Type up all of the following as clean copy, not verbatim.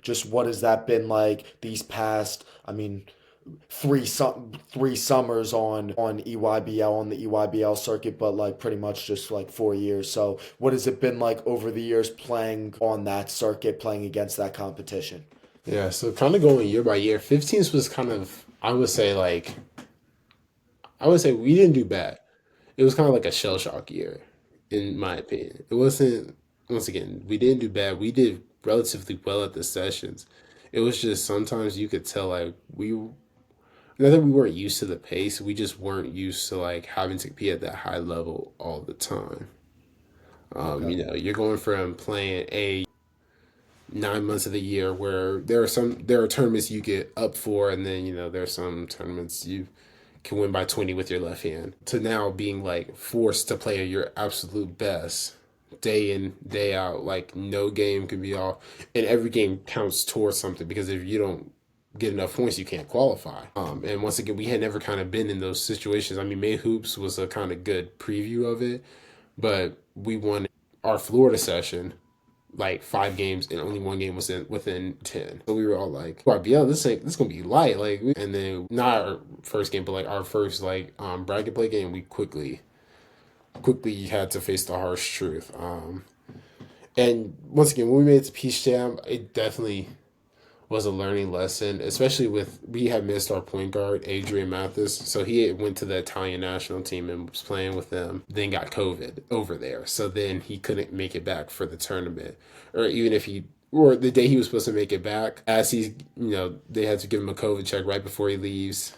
just what has that been like these past, I mean, three summers on EYBL on the EYBL circuit, but like pretty much just like 4 years. So what has it been like over the years playing on that circuit, playing against that competition? Yeah, so kind of going year by year, 15s was kind of, I would say we didn't do bad. It was kind of like a shell shock year, in my opinion. It wasn't, once again, we didn't do bad. We did relatively well at the sessions. It was just sometimes you could tell, like, not that we weren't used to the pace, we just weren't used to, like, having to be at that high level all the time. Okay. You're going from playing 9 months of the year where there are tournaments you get up for, and then there are some tournaments you can win by 20 with your left hand, to now being like forced to play at your absolute best day in day out. Like no game can be off, and every game counts towards something, because if you don't get enough points you can't qualify. And once again, we had never kind of been in those situations. I mean, May Hoops was a kind of good preview of it, but we won our Florida session like 5 games, and only one game was within 10. So we were all like, YBL, this gonna be light. And then not our first game, but like our first like bracket play game, we quickly had to face the harsh truth. And once again, when we made it to Peach Jam, it definitely was a learning lesson, especially with we had missed our point guard, Adrian Mathis. So he went to the Italian national team and was playing with them, then got COVID over there. So then he couldn't make it back for the tournament. Or even if he or the day he was supposed to make it back, as he's they had to give him a COVID check right before he leaves,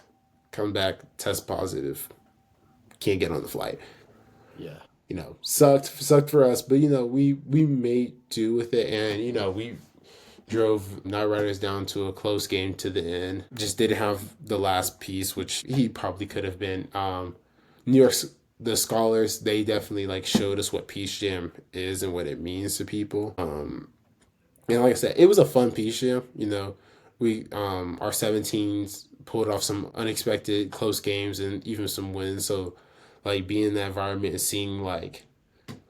come back, test positive, can't get on the flight. Yeah. Sucked for us, but we made do with it, and we drove Night Riders down to a close game to the end. Just didn't have the last piece, which he probably could have been. New York's the scholars, they definitely like showed us what Peach Jam is and what it means to people. And like I said, it was a fun Peach Jam. We our 17s pulled off some unexpected close games and even some wins. So like being in that environment and seeing like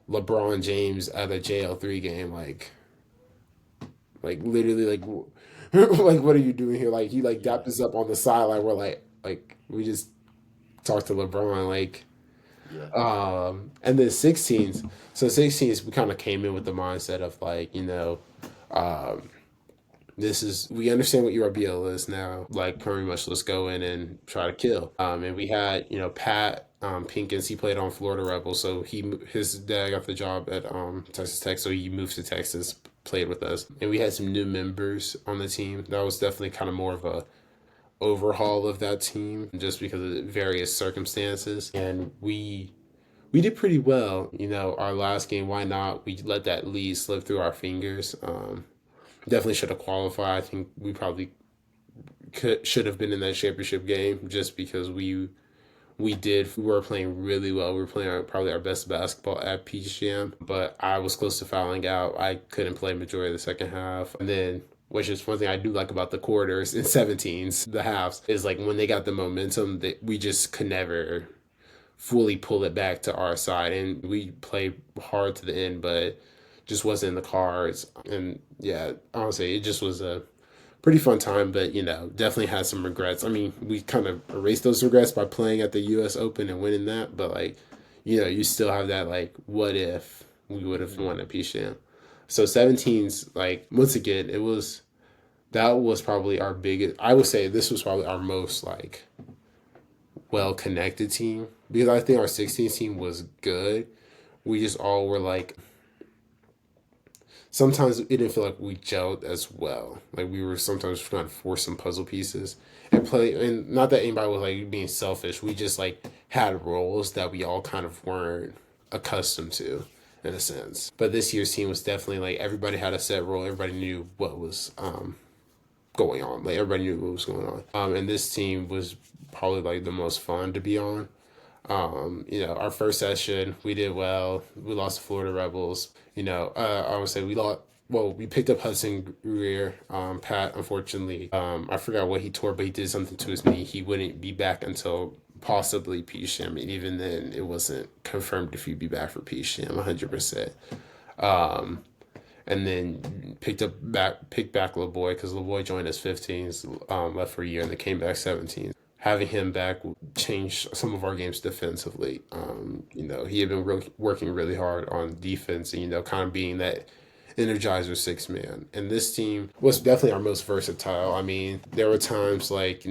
LeBron James at a JL3 game, like literally like like what are you doing here? Like he like Yeah. dapped us up on the sideline. We're like we just talked to LeBron Yeah. and then 16s. So 16s we kind of came in with the mindset of like um, this is we understand what URBL is now. Like pretty much let's go in and try to kill. And we had Pat Pinkins. He played on Florida Rebels, so his dad got the job at Texas Tech, so he moved to Texas, played with us, and we had some new members on the team. That was definitely kind of more of a overhaul of that team, just because of the various circumstances, and we did pretty well. Our last game, why not? We let that lead slip through our fingers. Definitely should have qualified. I think we probably should have been in that championship game, just because we were playing really well. We were playing probably our best basketball at Peach Jam, but I was close to fouling out. I couldn't play majority of the second half, and then, which is one thing I do like about the quarters in 17s, the halves, is like when they got the momentum, that we just could never fully pull it back to our side, and we played hard to the end, but just wasn't in the cards. And yeah, honestly, it just was a pretty fun time, but definitely had some regrets. I mean, we kind of erased those regrets by playing at the U.S. Open and winning that, but like, you still have that like, what if we would have Hmm. won a Peach Jam? So 17's, like, once again, that was probably our biggest. I would say this was probably our most like well connected team, because I think our 16 team was good. We just all were like, sometimes it didn't feel like we gelled as well. Like we were sometimes trying to force some puzzle pieces and play. And not that anybody was like being selfish. We just like had roles that we all kind of weren't accustomed to, in a sense. But this year's team was definitely like everybody had a set role. Everybody knew what was going on. Like everybody knew what was going on. And this team was probably like the most fun to be on. Our first session, we did well. We lost to Florida Rebels. I would say we lost. Well, we picked up Hudson Greer. Pat, unfortunately, I forgot what he tore, but he did something to his knee. He wouldn't be back until possibly Peach Jam, and even then, it wasn't confirmed if he'd be back for Peach Jam 100%. Um, and then picked back LeBoy because LeBoy joined as 15s, left for a year, and then came back 17. Having him back changed some of our games defensively. He had been working really hard on defense, and kind of being that energizer six man. And this team was definitely our most versatile. I mean, there were times like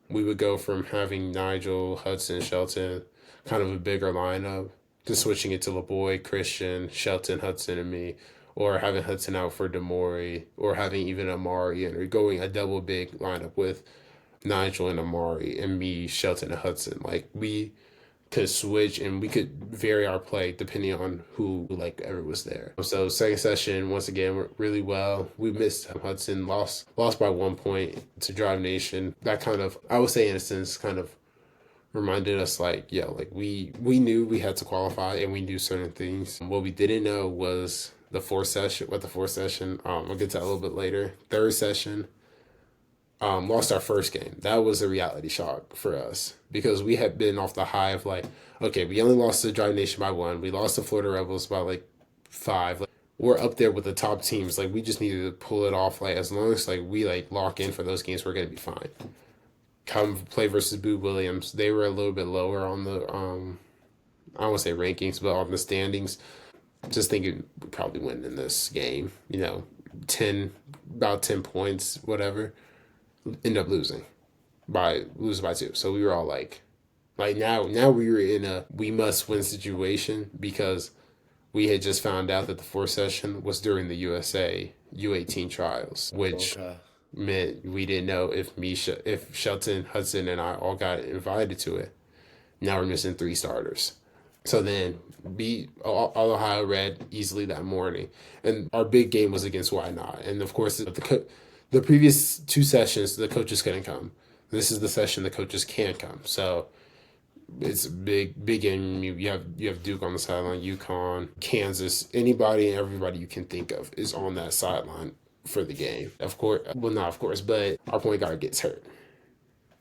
we would go from having Nigel, Hudson, Shelton, kind of a bigger lineup, to switching it to LeBoy, Christian, Shelton, Hudson, and me, or having Hudson out for Demore, or having even Amari, and or going a double big lineup with Nigel and Amari, and me, Shelton, and Hudson. Like we could switch and we could vary our play depending on who like ever was there. So second session, once again, went really well. We missed Hudson, lost by 1 point to Drive Nation. That kind of, I would say in a sense, kind of reminded us like, yeah, like we knew we had to qualify and we knew certain things. What we didn't know was the fourth session. We'll get to that a little bit later. Third session, lost our first game. That was a reality shock for us because we had been off the high of like, okay, we only lost to Drive Nation by 1. We lost to Florida Rebels by like 5. Like, we're up there with the top teams. Like we just needed to pull it off. Like as long as like we like lock in for those games, we're gonna be fine. Come play versus Boo Williams. They were a little bit lower on the I don't want to say rankings, but on the standings. Just thinking we probably win in this game. 10 points, whatever. End up losing by 2. So we were all like now we were in a we must win situation because we had just found out that the fourth session was during the USA U18 trials, which meant we didn't know if Shelton, Hudson, and I all got invited to it. Now we're missing 3 starters. So then beat all Ohio Red easily that morning, and our big game was against Why Not, and of course the previous 2 sessions, the coaches couldn't come. This is the session the coaches can't come. So it's a big game. You have Duke on the sideline, UConn, Kansas, anybody and everybody you can think of is on that sideline for the game. Of course, well, not of course, but our point guard gets hurt.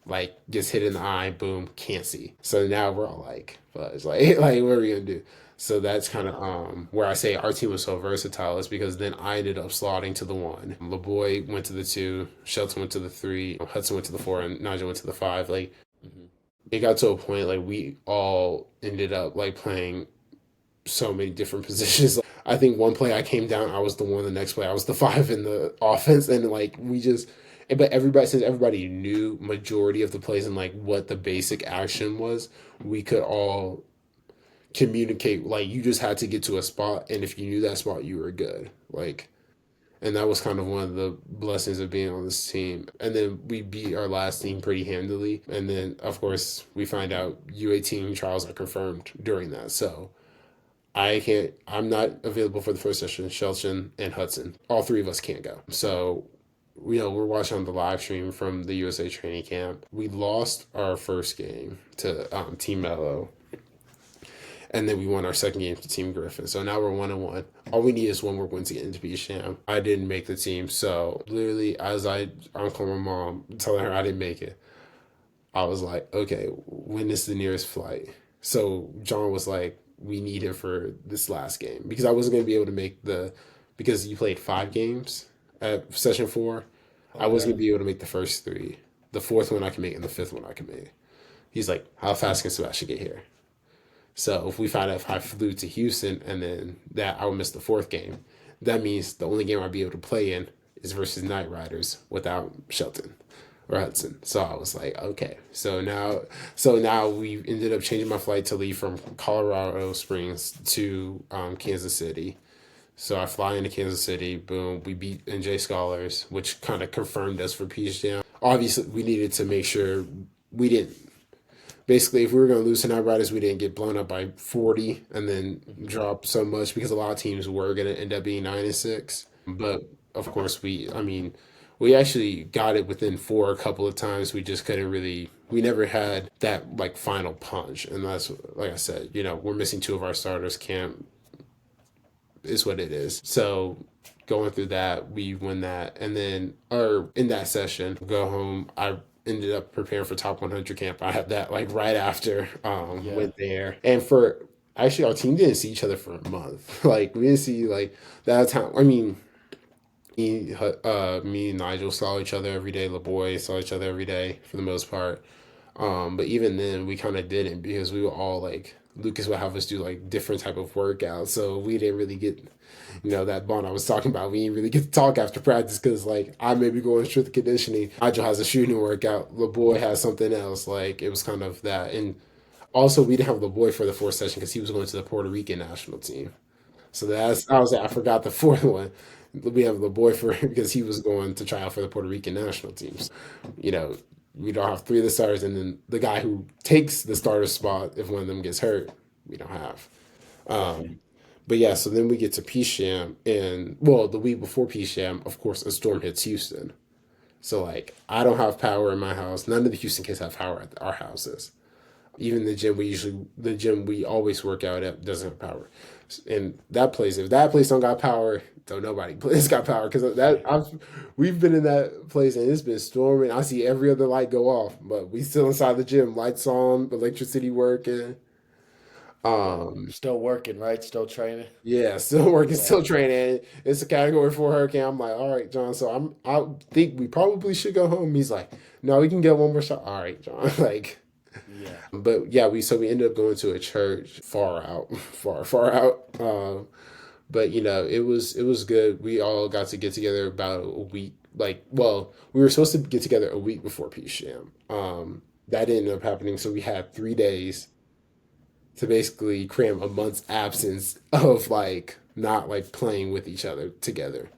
Like gets hit in the eye, boom, can't see. So now we're all like, fuzz, like what are we gonna do? So that's kind of where I say our team was so versatile is because then I ended up slotting to the 1. LeBoy went to the 2, Shelton went to the 3, Hudson went to the 4, and Nigel went to the 5. Like it got to a point like we all ended up like playing so many different positions. I think one play I came down, I was the 1. The next play I was the 5 in the offense, and like we just. But since everybody knew majority of the plays and like what the basic action was, we could all communicate. Like you just had to get to a spot, and if you knew that spot, you were good. Like, and that was kind of one of the blessings of being on this team. And then we beat our last team pretty handily. And then of course we find out U18 trials are confirmed during that. So I'm not available for the first session. Shelton and Hudson, all 3 of us can't go. So we're watching on the live stream from the USA training camp. We lost our first game to Team Mello, and then we won our second game to Team Griffin. So now we're 1-1. All we need is 1 more win to get into Peach Jam. I didn't make the team, so literally as I'm calling my mom, telling her I didn't make it, I was like, okay, when is the nearest flight? So John was like, we need him for this last game because I wasn't going to be able to make because you played 5 games at session 4. I wasn't going to be able to make the first 3. The 4th one I can make and the 5th one I can make. He's like, how fast can Sebastian get here? So if we find out if I flew to Houston and then that I would miss the 4th game, that means the only game I'd be able to play in is versus Night Riders without Shelton or Hudson. So I was like, okay. So now we ended up changing my flight to leave from Colorado Springs to Kansas City. So I fly into Kansas City, boom, we beat NJ Scholars, which kind of confirmed us for Peach Jam. Obviously, we needed to make sure we didn't, basically, if we were going to lose to Night Riders, we didn't get blown up by 40 and then drop so much because a lot of teams were going to end up being 9-6. But of course, we actually got it within 4 a couple of times. We just couldn't really, we never had that like final punch. And that's, like I said, we're missing 2 of our starters. Camp is what it is. So going through that, we win that. And then, or in that session, go home. I ended up preparing for top 100 camp. I had that like right after, went there. And actually our team didn't see each other for a month. Like we didn't see like that time. I mean, me and Nigel saw each other every day. LeBoy saw each other every day for the most part. But even then, we kind of didn't because we were all like Lucas would have us do like different type of workouts, so we didn't really get, that bond I was talking about. We didn't really get to talk after practice because like I may be going strength conditioning. Nigel has a shooting workout. LeBoy has something else. Like it was kind of that, and also we didn't have LeBoy for the fourth session because he was going to the Puerto Rican national team. So I forgot the fourth one. We have the boy for because he was going to try out for the Puerto Rican national teams. You know, we don't have three of the starters, and then the guy who takes the starter spot if one of them gets hurt, we don't have. Right. But yeah, so then we get to Peach Jam, and well, the week before Peach Jam, of course, a storm hits Houston. So like, I don't have power in my house. None of the Houston kids have power at our houses. Even the gym we always work out at doesn't have power. And that place, if that place don't got power, don't nobody place got power because Yeah. we've been in that place and it's been storming. I see every other light go off, but we still inside the gym, lights on, electricity working. Yeah. Um, Still working, right? Still training. yeah, still working, Yeah. still training. It's a category 4 hurricane. I'm like, all right, John. So I think we probably should go home. He's like, no, we can get one more shot. All right, John. Like. Yeah. But yeah, we ended up going to a church far out, far out. But it was good. We all got to get together about a week. Like, well, we were supposed to get together a week before Peace Jam. That didn't end up happening, so we had 3 days to basically cram a month's absence of like not like playing with each other together.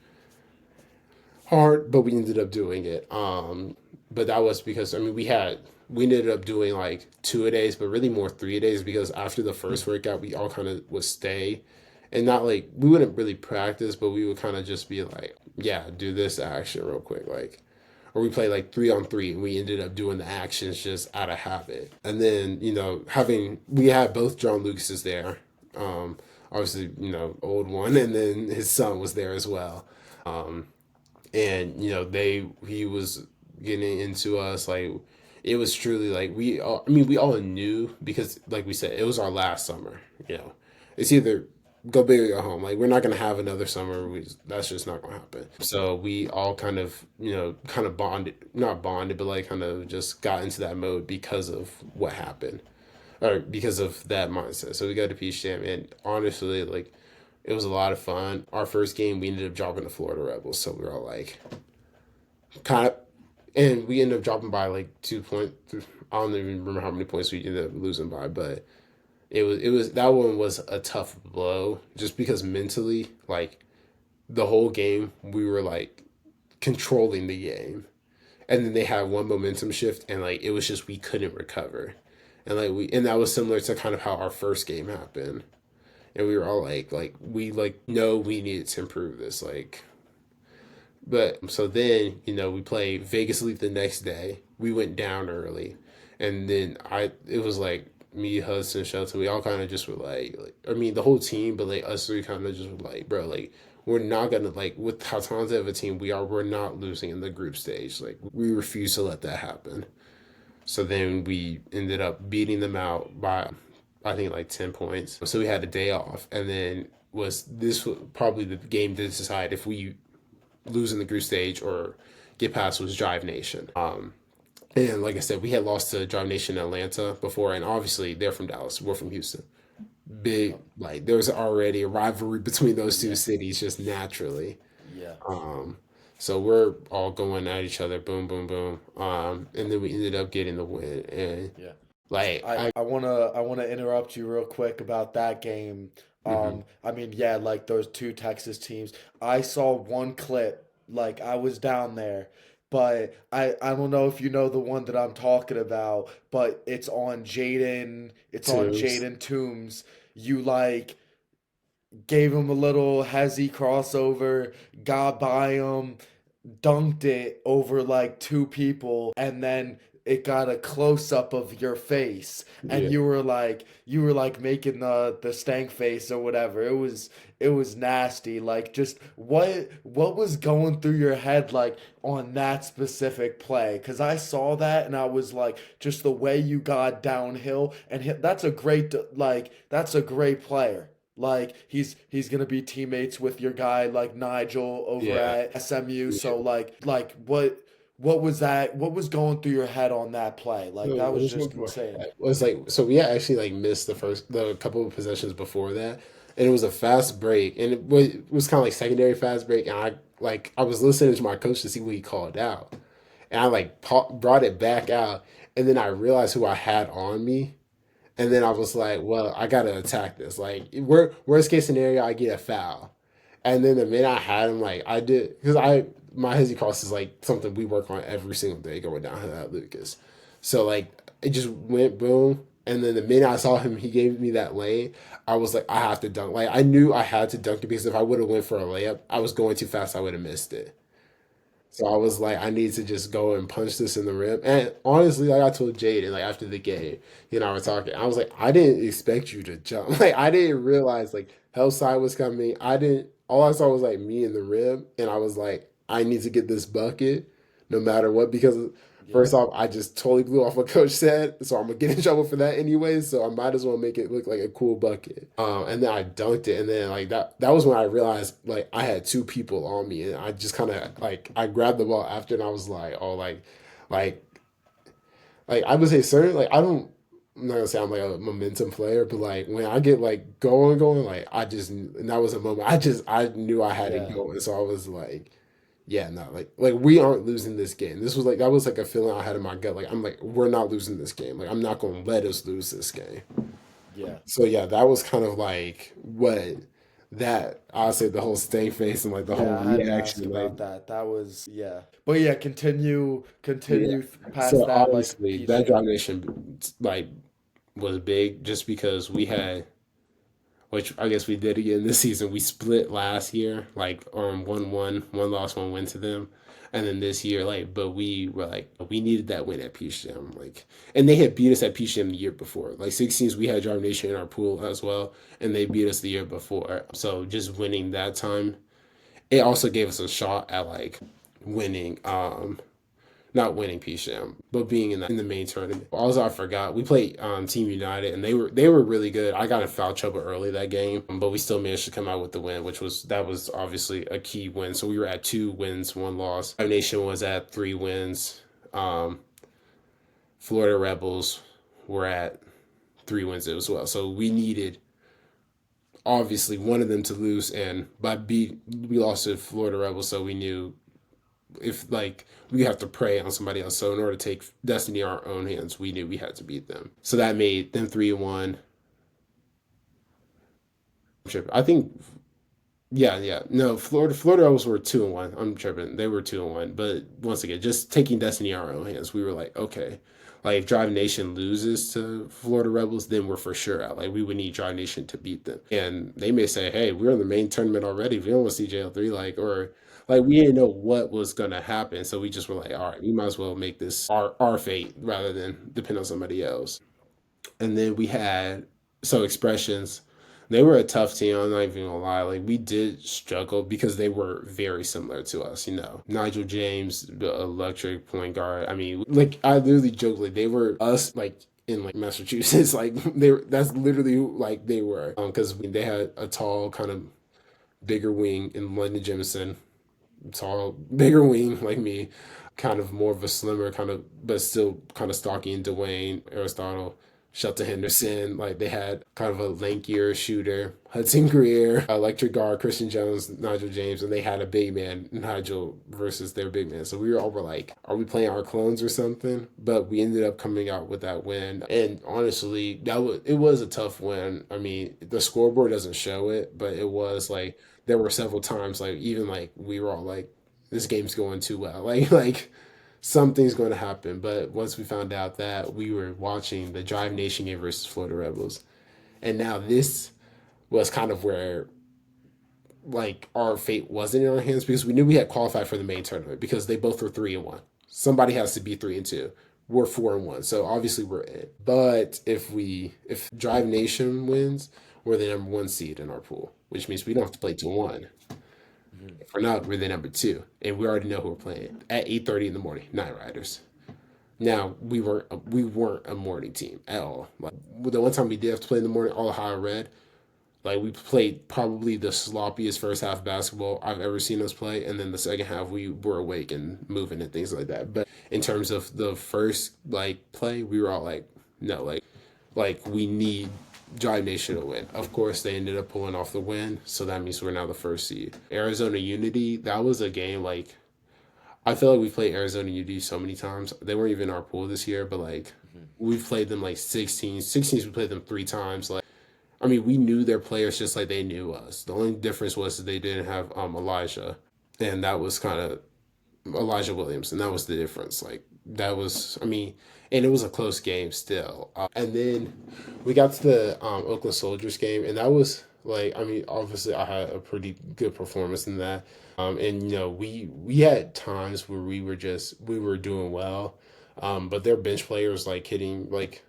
Hard, but we ended up doing it. But that was because we ended up doing like 2 a days, but really more 3 a days because after the first workout, we all kind of would stay, and not like we wouldn't really practice, but we would kind of just be like, yeah, do this action real quick, like, or we play like 3 on 3, and we ended up doing the actions just out of habit. And then having we had both John Lucases there, obviously old one, and then his son was there as well. And they he was getting into us like it was truly like we all knew because like we said it was our last summer. It's either go big or go home. Like we're not gonna have another summer. That's just not gonna happen. So we all kind of bonded, not bonded, but like kind of just got into that mode because of what happened or because of that mindset. So we got to Peach Jam, and honestly, like it was a lot of fun. Our first game, we ended up dropping the Florida Rebels, so we were all like, kind of, and we ended up dropping by like 2 points. I don't even remember how many points we ended up losing by, but it was that one was a tough blow just because mentally, like the whole game, we were like controlling the game, and then they had one momentum shift, and like it was just we couldn't recover, and that was similar to kind of how our first game happened, and we were all like we like know we needed to improve this, like. But so then we played Vegas Elite the next day. We went down early, and then it was like me, Hudson, Shelton. We all kind of just were like I mean the whole team, but like us three kind of just were like, bro, like we're not gonna like with how talented of a team we are, we're not losing in the group stage. Like we refuse to let that happen. So then we ended up beating them out by I think like 10 points. So we had a day off, and then was probably the game to decide if we lose in the group stage or get past was Drive Nation. And like I said, we had lost to Drive Nation in Atlanta before, and obviously they're from Dallas, we're from Houston. Big Yep. like there was already a rivalry between those two Yeah. cities just naturally. Yeah. Um, so we're all going at each other, boom, boom, boom. And then we ended up getting the win, and Yeah. like I, I, I wanna interrupt you real quick about that game. mhm, I mean, yeah, like those two Texas teams. I saw one clip, like I was down there, but I don't know if you know the one that I'm talking about, but it's on teams. Jaden Toombs. You like gave him a little hezzy crossover, got by him, dunked it over like two people, and then it got a close up of your face, and Yeah. you were like making the stank face or whatever. It was nasty. Like, just what was going through your head like on that specific play? Because I saw that and I was like, just the way you got downhill, and that's a great, like, that's a great player. Like, he's gonna be teammates with your guy like Nigel over Yeah. at SMU. Yeah. So like what was that? What was going through your head on that play? Like, So that it was was just one more. insane. It was like so we had actually like missed the couple of possessions before that, and it was a fast break, and it was kind of like secondary fast break, and I was listening to my coach to see what he called out, and I like brought it back out, and then I realized who I had on me, and then I was like, well, I gotta attack this. Like, worst case scenario, I get a foul. And then the minute I had him, like I did, because my hezzy cross is like something we work on every single day going down at Lucas. So like it just went boom. And then the minute I saw him, he gave me that lane. I was like, I have to dunk. Like I knew I had to dunk it because if I would have went for a layup, I was going too fast. I would have missed it. So I was like, I need to just go and punch this in the rim. And honestly, like I told Jaden, like after the game, I were talking. I was like, I didn't expect you to jump. Like I didn't realize like Hellside was coming. I didn't. All I saw was like me in the rim, and I was like, I need to get this bucket, no matter what. Because Yeah. first off, I just totally blew off what Coach said, so I'm gonna get in trouble for that anyway. So I might as well make it look like a cool bucket. And then I dunked it, and then like that was when I realized like I had two people on me, and I just kind of like I grabbed the ball after, and I was like, oh like I would say certain like I don't. I'm not gonna say I'm like a momentum player, but like when I get like going, like I just and that was a moment. I knew I had to Yeah. go, and so I was like, yeah, no, like we aren't losing this game. This was like that was like a feeling I had in my gut. Like I'm like we're not losing this game. Like I'm not gonna let us lose this game. Yeah. So yeah, that was kind of like what that I'll say the whole stay face and like the whole Yeah, I had to ask reaction. Like about that. That was, yeah. But yeah, yeah. continue past So that, like obviously Peach that Jam. Drive Nation like was big just because we had which I guess we did again this season. We split last year, like 1-1, one loss, one win to them. And then this year, like, but we were like, we needed that win at Peach Jam. Like, and they had beat us at Peach Jam the year before. Like, 16s, we had Drive Nation in our pool as well. And they beat us the year before. So just winning that time, it also gave us a shot at like winning not winning PSHAM, but being in the main tournament. Also, I forgot we played Team United, and they were really good. I got in foul trouble early that game, but we still managed to come out with the win, that was obviously a key win. So we were at 2 wins, 1 loss. Our nation was at 3 wins. Um, Florida Rebels were at 3 wins as well. So we needed obviously one of them to lose, and we lost to Florida Rebels, so we knew if like we have to prey on somebody else. So in order to take destiny in our own hands, we knew we had to beat them. So that made them 3-1. I think yeah. No, Florida Owls were 2-1. I'm tripping. They were 2-1. But once again, just taking destiny in our own hands, we were like, okay. Like if Drive Nation loses to Florida Rebels, then we're for sure out. Like we would need Drive Nation to beat them. And they may say, hey, we're in the main tournament already. We don't want to see JL3, like, or like we didn't know what was gonna happen. So we just were like, all right, we might as well make this our fate rather than depend on somebody else. And then we had Expressions. They were a tough team. I'm not even gonna lie. Like we did struggle because they were very similar to us. Nigel James, the electric point guard. I mean, like I literally joke like they were us like in like Massachusetts. Like that's literally who like they were. Because they had a tall kind of bigger wing in London Jemison, tall, bigger wing like me, kind of more of a slimmer kind of, but still kind of stocky and Dwayne, Aristotle, Shelton Henderson. Like they had kind of a lankier shooter, Hudson Greer, electric guard, Christian Jones, Nigel James, and they had a big man, Nigel versus their big man. So we were like, are we playing our clones or something? But we ended up coming out with that win. And honestly, it was a tough win. I mean, the scoreboard doesn't show it, but it was like there were several times like even like we were all like this game's going too well. Like something's going to happen. But once we found out that we were watching the Drive Nation game versus Florida Rebels, and now this was kind of where like our fate wasn't in our hands because we knew we had qualified for the main tournament because they both were 3-1. Somebody has to be 3-2. we're 4-1, so obviously we're in. But if Drive Nation wins, we're the number one seed in our pool, which means we don't have to play 2-1. Mhm. If we're not, we're the number two, and we already know who we're playing at 8:30 in the morning. Night Riders. Now we weren't a morning team at all. Like the one time we did have to play in the morning, all high red. Like we played probably the sloppiest first half basketball I've ever seen us play, and then the second half we were awake and moving and things like that. But in terms of the first like play, we were all like, no, like we need Drive Nation to win. Of course, they ended up pulling off the win, so that means we're now the first seed. Arizona Unity, that was a game like I feel like we played Arizona Unity so many times. They weren't even in our pool this year, but like Mhm. we've played them like 16s. We played them 3 times. Like I mean, we knew their players just like they knew us. The only difference was that they didn't have Elijah, and that was kind of Elijah Williams, and that was the difference. Like that was, I mean, and it was a close game still. And then we got to the Oakland Soldiers game, and that was like, I mean, obviously I had a pretty good performance in that. And you know, we had times where we were doing well, but their bench players like hitting like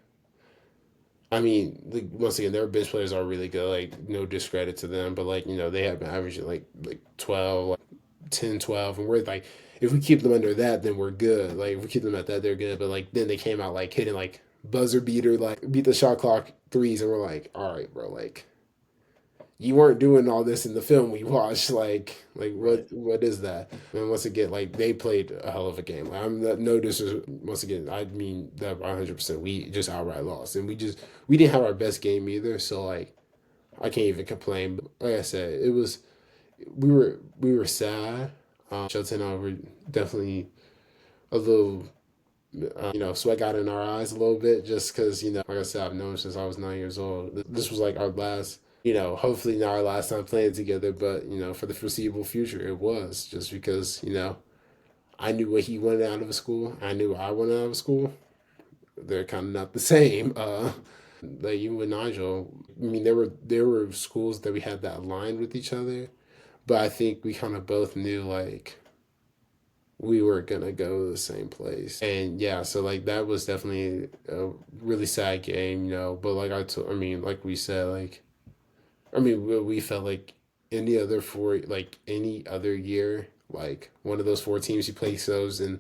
I mean, like, once again, their bench players are really good. Like, no discredit to them, but like they have been averaging like 12, like 10, 12, and we're like, if we keep them under that, then we're good. Like, if we keep them at that, they're good. But like, then they came out like hitting like buzzer beater, like beat the shot clock threes, and we're like, all right, bro, like you weren't doing all this in the film we watched. Like Right. what is that? And once again, like they played a hell of a game. Like, I'm not, no disres. Once again, I mean that 100%. We just outright lost, and we didn't have our best game either. So like I can't even complain. But like I said, it was we were sad. Shelton and I were definitely a little. Sweat got in our eyes a little bit just because, like I said, I've known since I was 9 years old. This was like our last, hopefully not our last time playing together, but, for the foreseeable future, it was just because, I knew what he wanted out of a school. I knew what I wanted out of a school. They're kind of not the same. Like you and Nigel, I mean, there were schools that we had that aligned with each other, but I think we kind of both knew like we were gonna go to the same place. And yeah, so like that was definitely a really sad game, But like I mean, like we said, like I mean, we felt like any other year, like one of those four teams you place those in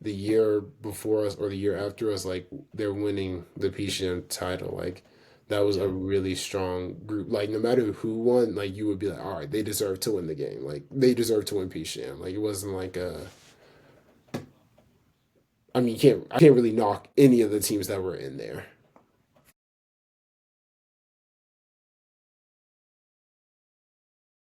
the year before us or the year after us, like they're winning the Peach Jam title. Like that was a Yeah. really strong group. Like no matter who won, like you would be like, all right, they deserve to win the game. Like they deserve to win Peach Jam. Like it wasn't like a I mean, I can't really knock any of the teams that were in there.